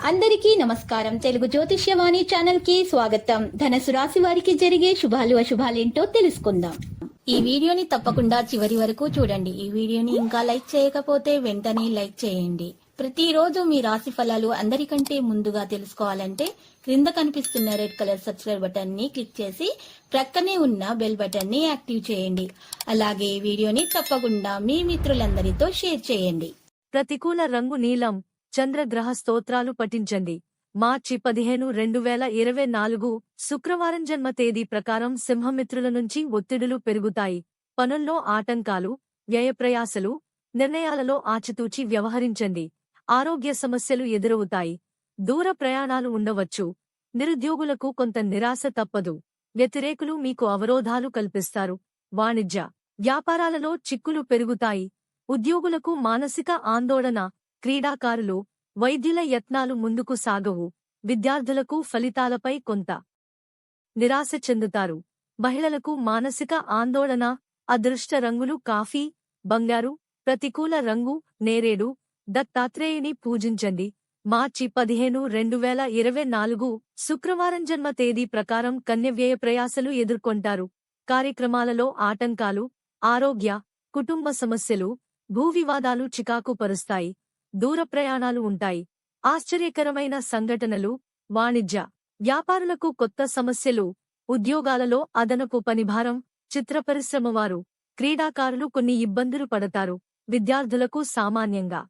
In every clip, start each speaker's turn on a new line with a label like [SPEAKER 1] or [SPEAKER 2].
[SPEAKER 1] అందరికీ నమస్కారం. తెలుగు జ్యోతిష్యవాణి ఛానల్ కి స్వాగతం. ధనుసు రాశి వారికి జరిగే శుభాలు అశుభాలేంటో తెలుసుకుందాం. ఈ వీడియోని తప్పకుండా చివరి వరకు చూడండి. ఈ వీడియోని ఇంకా లైక్ చేయకపోతే వెంటనే లైక్ చేయండి. ప్రతిరోజు మీ రాశి ఫలాలు అందరికంటే ముందుగా తెలుసుకోవాలంటే క్రింద కనిపిస్తున్న రెడ్ కలర్ సబ్స్క్రైబ్ బటన్ ని క్లిక్ చేసి ప్రక్కనే ఉన్న బెల్ బటన్ ని యాక్టివ్ చేయండి. అలాగే ఈ వీడియోని తప్పకుండా మీ మిత్రులందరితో షేర్ చేయండి.
[SPEAKER 2] ప్రతికూల రంగు నీలం. చంద్రగ్రహ స్తోత్రాలు పఠించండి. మార్చి 15, 2024 శుక్రవారం జన్మ తేదీ ప్రకారం సింహమిత్రుల నుంచి ఒత్తిడులు పెరుగుతాయి. పనుల్లో ఆటంకాలు, వ్యయప్రయాసలు, నిర్ణయాలలో ఆచితూచి వ్యవహరించండి. ఆరోగ్య సమస్యలు ఎదురవుతాయి. దూర ప్రయాణాలు ఉండవచ్చు. నిరుద్యోగులకు కొంత నిరాశ తప్పదు. వ్యతిరేకులు మీకు అవరోధాలు కల్పిస్తారు. వాణిజ్య, వ్యాపారాలలో చిక్కులు పెరుగుతాయి. ఉద్యోగులకు మానసిక ఆందోళన. క్రీడాకారులు, వైద్యుల యత్నాలు ముందుకు సాగవు. విద్యార్థులకు ఫలితాలపై కొంత నిరాశ చెందుతారు. మహిళలకు మానసిక ఆందోళన. అదృష్ట రంగులు కాఫీ, బంగారు. ప్రతికూల రంగు నేరేడు. దత్తాత్రేయుని పూజించండి. మార్చి 15, 2024 శుక్రవారం జన్మ తేదీ ప్రకారం కన్య వ్యయ ప్రయాసలు ఎదుర్కొంటారు. కార్యక్రమాలలో ఆటంకాలు, ఆరోగ్య, కుటుంబ సమస్యలు, భూ వివాదాలు చికాకు పరుస్తాయి. దూర ప్రయాణాలు ఉంటాయి. ఆశ్చర్యకరమైన సంఘటనలు. వాణిజ్య, వ్యాపారులకు కొత్త సమస్యలు. ఉద్యోగాలలో అదనపు పనిభారం. చిత్ర పరిశ్రమ వారు, క్రీడాకారులు కొన్ని ఇబ్బందులు పడతారు. విద్యార్థులకు సామాన్యంగా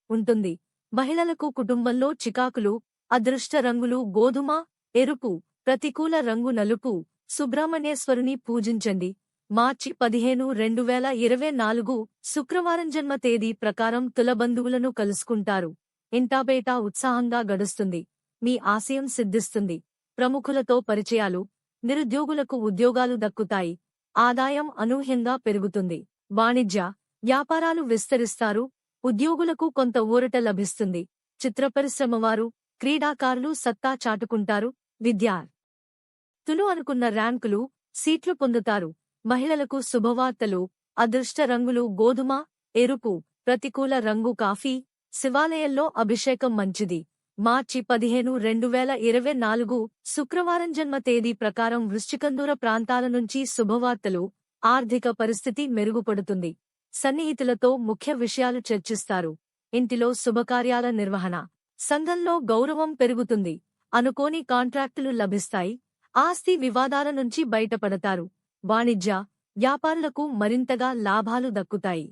[SPEAKER 2] ఉంటుంది. మహిళలకు కుటుంబంలో చికాకులు. అదృష్ట రంగులు గోధుమ, ఎరుపు. ప్రతికూల రంగు నలుపు. సుబ్రహ్మణ్యేశ్వరుని పూజించండి. మార్చి 15, 2024 శుక్రవారం జన్మ తేదీ ప్రకారం తులబంధువులను కలుసుకుంటారు. ఇంటాబేటా ఉత్సాహంగా గడుస్తుంది. మీ ఆశయం సిద్ధిస్తుంది. ప్రముఖులతో పరిచయాలు. నిరుద్యోగులకు ఉద్యోగాలు దక్కుతాయి. ఆదాయం అనూహ్యంగా పెరుగుతుంది. వాణిజ్య, వ్యాపారాలు విస్తరిస్తారు. ఉద్యోగులకు కొంత ఊరట లభిస్తుంది. చిత్ర పరిశ్రమ వారు, క్రీడాకారులు సత్తా చాటుకుంటారు. విద్యార్థులు అనుకున్న ర్యాంకులు, సీట్లు పొందుతారు. మహిళలకు శుభవార్తలు. అదృష్ట రంగులు గోధుమ, ఎరుపు. ప్రతికూల రంగు కాఫీ. శివాలయంలో అభిషేకం మంచిది. మార్చి 15, 2024 శుక్రవారం జన్మ తేదీ ప్రకారం వృశ్చికందూర ప్రాంతాల నుంచి శుభవార్తలు. ఆర్థిక పరిస్థితి మెరుగుపడుతుంది. సన్నిహితులతో ముఖ్య విషయాలు చర్చిస్తారు. ఇంటిలో శుభకార్యాల నిర్వహణ. సంఘంలో గౌరవం పెరుగుతుంది. అనుకోని కాంట్రాక్టులు లభిస్తాయి. ఆస్తి వివాదాల నుంచి బయటపడతారు. వాణిజ్య, వ్యాపారులకు మరింతగా లాభాలు దక్కుతాయి.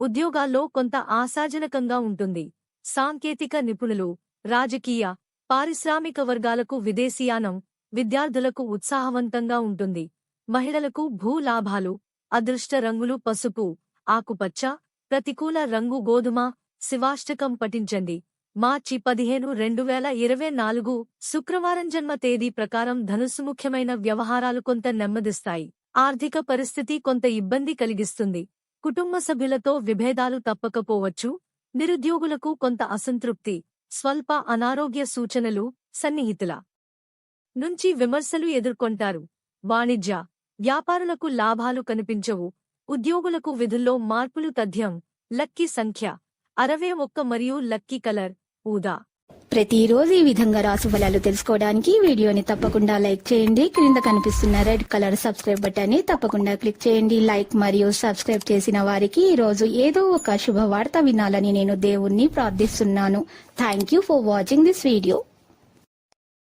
[SPEAKER 2] ఉద్యోగాల్లో కొంత ఆశాజనకంగా ఉంటుంది. సాంకేతిక నిపుణులు, రాజకీయ, పారిశ్రామిక వర్గాలకు విదేశీయానం. విద్యార్థులకు ఉత్సాహవంతంగా ఉంటుంది. మహిళలకు భూ లాభాలు. అదృష్ట రంగులు పసుపు, ఆకుపచ్చ. ప్రతికూల రంగు గోధుమ. శివాష్టకం పఠించండి. మార్చి 15, 2024 శుక్రవారం జన్మ తేదీ ప్రకారం ధనుస్సు ముఖ్యమైన వ్యవహారాలు కొంత నెమ్మదిస్తాయి. ఆర్థిక పరిస్థితి కొంత ఇబ్బంది కలిగిస్తుంది. కుటుంబ సభ్యులతో విభేదాలు తప్పకపోవచ్చు. నిరుద్యోగులకు కొంత అసంతృప్తి. స్వల్ప అనారోగ్య సూచనలు. సన్నిహితుల నుంచి విమర్శలు ఎదుర్కొంటారు. వాణిజ్య, వ్యాపారులకు లాభాలు కనిపించవు. ఉద్యోగులకు విధుల్లో మార్పులు తథ్యం. లక్కీ సంఖ్య 61 మరియు లక్కీ కలర్ ఊదా.
[SPEAKER 1] ప్రతిరోజు ఈ విధంగా రాశి ఫలాలు తెలుసుకోవడానికి వీడియోని తప్పకుండా లైక్ చేయండి. క్రింద కనిపిస్తున్న రెడ్ కలర్ సబ్స్క్రైబ్ బటన్ ని తప్పకుండా క్లిక్ చేయండి. లైక్ మరియు సబ్స్క్రైబ్ చేసిన వారికి ఈ రోజు ఏదో ఒక శుభవార్త వినాలని నేను దేవుణ్ణి ప్రార్థిస్తున్నాను. Thank you for watching this video.